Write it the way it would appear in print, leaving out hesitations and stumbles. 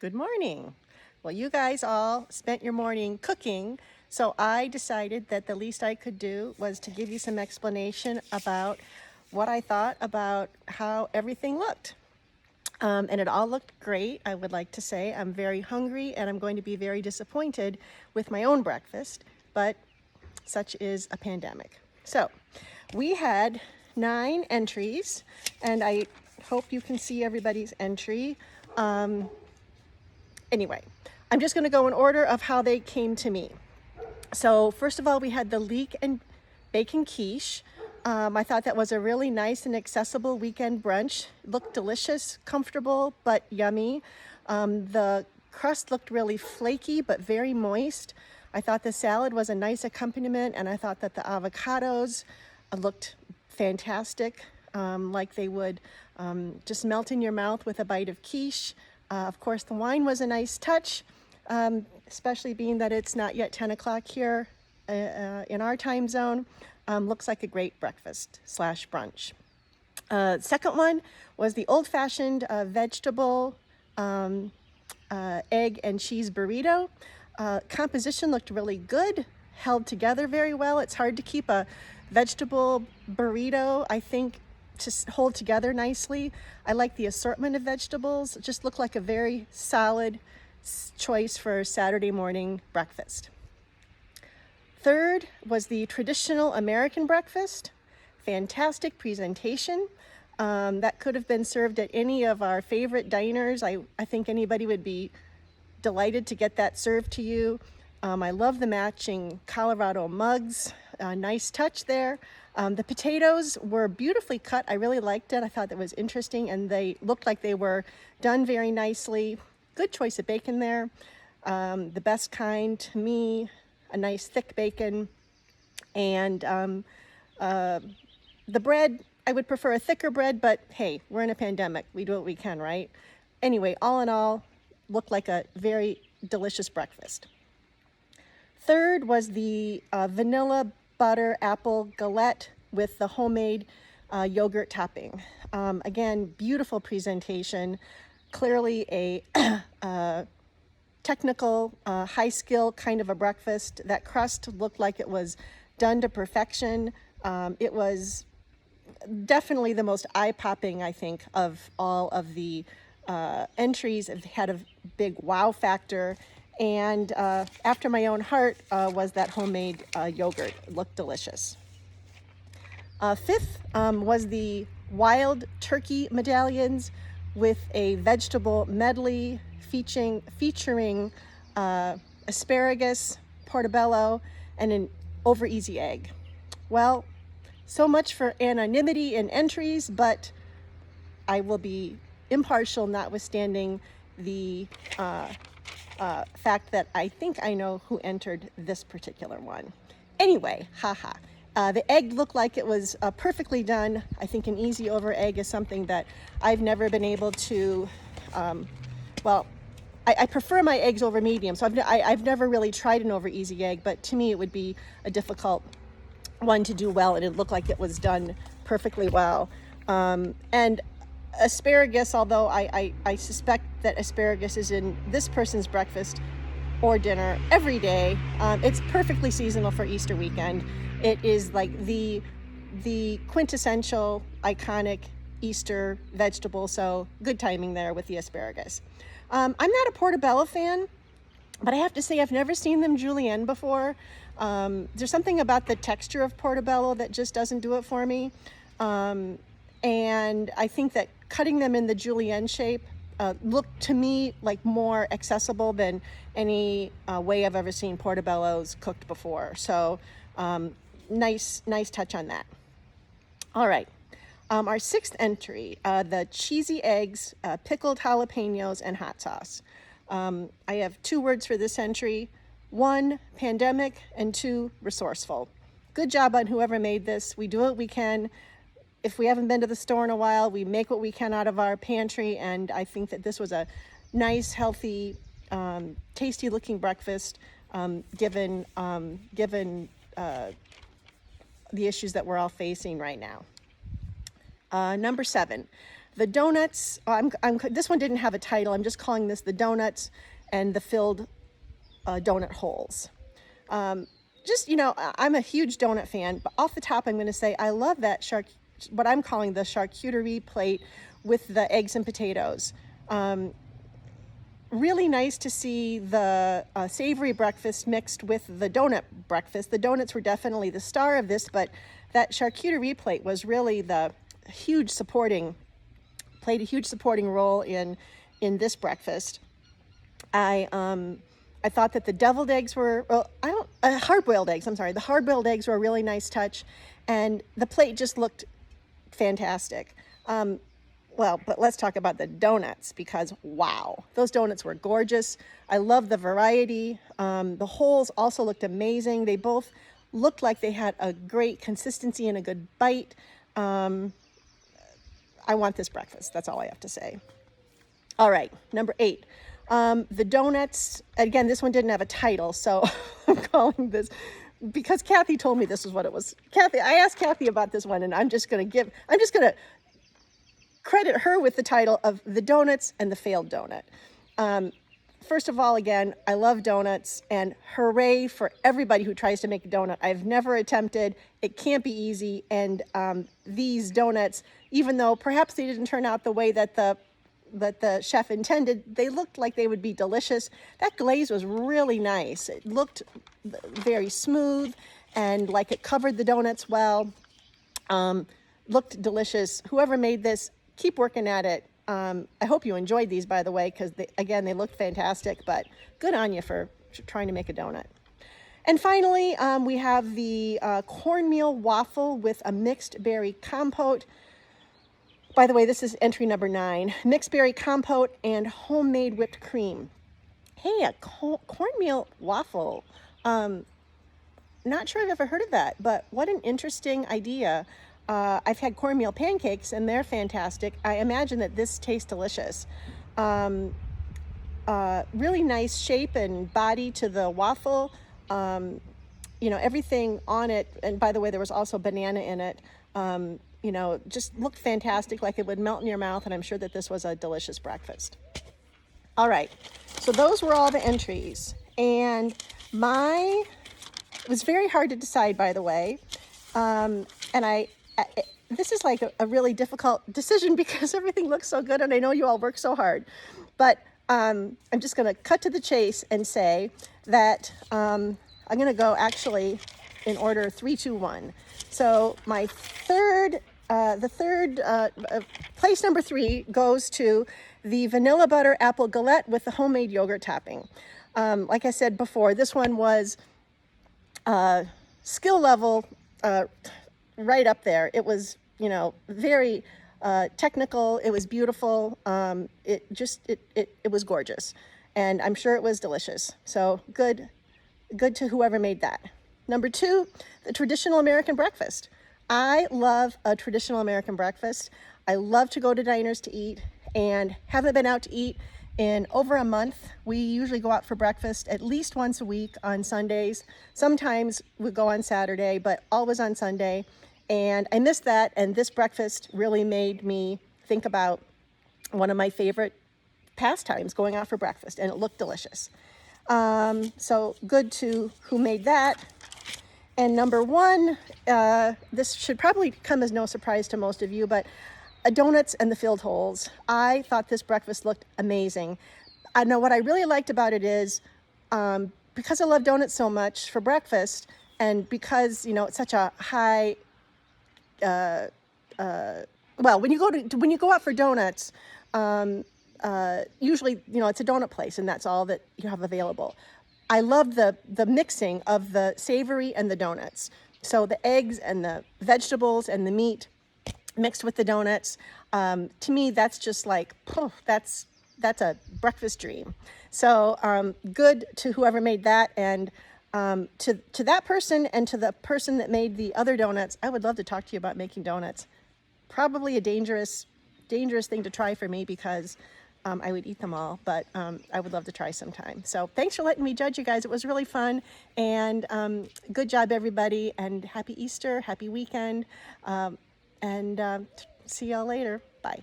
Good morning. Well, you guys all spent your morning cooking, so I decided that the least I could do was to give you some explanation about what I thought about how everything looked. And it all looked great, I would like to say. I'm very hungry and I'm going to be very disappointed with my own breakfast, but such is a pandemic. So we had 9 entries, and I hope you can see everybody's entry. Anyway, I'm just going to go in order of how they came to me. So first of all, we had the leek and bacon quiche. I thought that was a really nice and accessible weekend brunch. It looked delicious, comfortable, but yummy. The crust looked really flaky, but very moist. I thought the salad was a nice accompaniment, and I thought that the avocados looked fantastic, like they would just melt in your mouth with a bite of quiche. Of course, the wine was a nice touch, especially being that it's not yet 10 o'clock here in our time zone. Looks like a great breakfast / brunch. Second one was the old-fashioned vegetable egg and cheese burrito. Composition looked really good, held together very well. It's hard to keep a vegetable burrito, I think, to hold together nicely. I like the assortment of vegetables. It just looked like a very solid choice for Saturday morning breakfast. Third was the traditional American breakfast. Fantastic presentation. That could have been served at any of our favorite diners. I think anybody would be delighted to get that served to you. I love the matching Colorado mugs. Nice touch there. The potatoes were beautifully cut. I really liked it. I thought that was interesting, and they looked like they were done very nicely. Good choice of bacon there. The best kind to me, a nice thick bacon. And the bread, I would prefer a thicker bread, but hey, we're in a pandemic. We do what we can, right? Anyway, all in all, looked like a very delicious breakfast. Third was the vanilla butter apple galette with the homemade yogurt topping. Again, beautiful presentation. Clearly a technical, high skill kind of a breakfast. That crust looked like it was done to perfection. It was definitely the most eye-popping, I think, of all of the entries. It had a big wow factor. And after my own heart was that homemade yogurt. It looked delicious. Fifth was the wild turkey medallions with a vegetable medley featuring asparagus, portobello, and an over easy egg. Well, so much for anonymity in entries, but I will be impartial notwithstanding the fact that I think I know who entered this particular one. Anyway, haha. The egg looked like it was perfectly done. I think an easy over egg is something that I've never been able to, I prefer my eggs over medium, so I've never really tried an over easy egg, but to me it would be a difficult one to do well, and it looked like it was done perfectly well. And asparagus, although I suspect that asparagus is in this person's breakfast or dinner every day, it's perfectly seasonal for Easter weekend. It is like the quintessential iconic Easter vegetable, so good timing there with the asparagus. I'm not a portobello fan, but I have to say I've never seen them julienne before. There's something about the texture of portobello that just doesn't do it for me. And I think that cutting them in the julienne shape looked to me like more accessible than any way I've ever seen portobellos cooked before. So nice touch on that. All right. Our sixth entry, the cheesy eggs, pickled jalapenos, and hot sauce. I have 2 words for this entry. 1, pandemic, and 2, resourceful. Good job on whoever made this. We do what we can. If we haven't been to the store in a while, we make what we can out of our pantry, and I think that this was a nice, healthy, tasty-looking breakfast, given the issues that we're all facing right now. Number 7, The donuts, this one didn't have a title. I'm just calling this the donuts and the filled donut holes. Just, you know, I'm a huge donut fan, but off the top, I'm going to say I love that what I'm calling the charcuterie plate with the eggs and potatoes. Really nice to see the savory breakfast mixed with the donut breakfast. The donuts were definitely the star of this, but that charcuterie plate was really played a huge supporting role in this breakfast. I thought that the deviled eggs were, hard-boiled eggs, I'm sorry. The hard-boiled eggs were a really nice touch, and the plate just looked fantastic. But let's talk about the donuts, because wow, those donuts were gorgeous. I love the variety. The holes also looked amazing. They both looked like they had a great consistency and a good bite. I want this breakfast. That's all I have to say. All right, number 8. The donuts, again, this one didn't have a title, so I'm calling this, because Kathy told me this is what it was. I asked Kathy about this one, and I'm just going to credit her with the title of The Donuts and the Failed Donut. First of all, again, I love donuts, and hooray for everybody who tries to make a donut. I've never attempted. It can't be easy, and these donuts, even though perhaps they didn't turn out the way that the chef intended, they looked like they would be delicious. That glaze was really nice. It looked very smooth and like it covered the donuts well. Looked delicious. Whoever made this, keep working at it. I hope you enjoyed these, by the way, because they looked fantastic, but good on you for trying to make a donut. And finally, we have the cornmeal waffle with a mixed berry compote. By the way, this is entry number 9, mixed berry compote and homemade whipped cream. Hey, a cornmeal waffle. Not sure I've ever heard of that, but what an interesting idea. I've had cornmeal pancakes, and they're fantastic. I imagine that this tastes delicious. Really nice shape and body to the waffle. Everything on it, and by the way, there was also banana in it. Just looked fantastic, like it would melt in your mouth, and I'm sure that this was a delicious breakfast. All right, so those were all the entries, and it was very hard to decide, by the way, this is like a really difficult decision because everything looks so good, and I know you all work so hard, but I'm just going to cut to the chase and say that I'm going to go actually in order 3, 2, 1. So my place number 3 goes to the vanilla butter apple galette with the homemade yogurt topping. Like I said before, this one was skill level right up there. It was, very technical. It was beautiful. It was gorgeous, and I'm sure it was delicious. So good to whoever made that. Number 2, the traditional American breakfast. I love a traditional American breakfast. I love to go to diners to eat, and haven't been out to eat in over a month. We usually go out for breakfast at least once a week on Sundays. Sometimes we go on Saturday, but always on Sunday. And I missed that, and this breakfast really made me think about one of my favorite pastimes, going out for breakfast, and it looked delicious. So good to who made that. And number 1, this should probably come as no surprise to most of you, but donuts and the filled holes. I thought this breakfast looked amazing. I know what I really liked about it is, because I love donuts so much for breakfast, and because, it's such a high, when you go out for donuts, usually, it's a donut place, and that's all that you have available. I love the mixing of the savory and the donuts. So the eggs and the vegetables and the meat mixed with the donuts. To me, that's just like, that's a breakfast dream. So good to whoever made that, and to that person and to the person that made the other donuts. I would love to talk to you about making donuts. Probably a dangerous thing to try for me, because I would eat them all, but I would love to try sometime. So thanks for letting me judge you guys. It was really fun, and good job, everybody, and happy Easter, happy weekend, and see y'all later. Bye.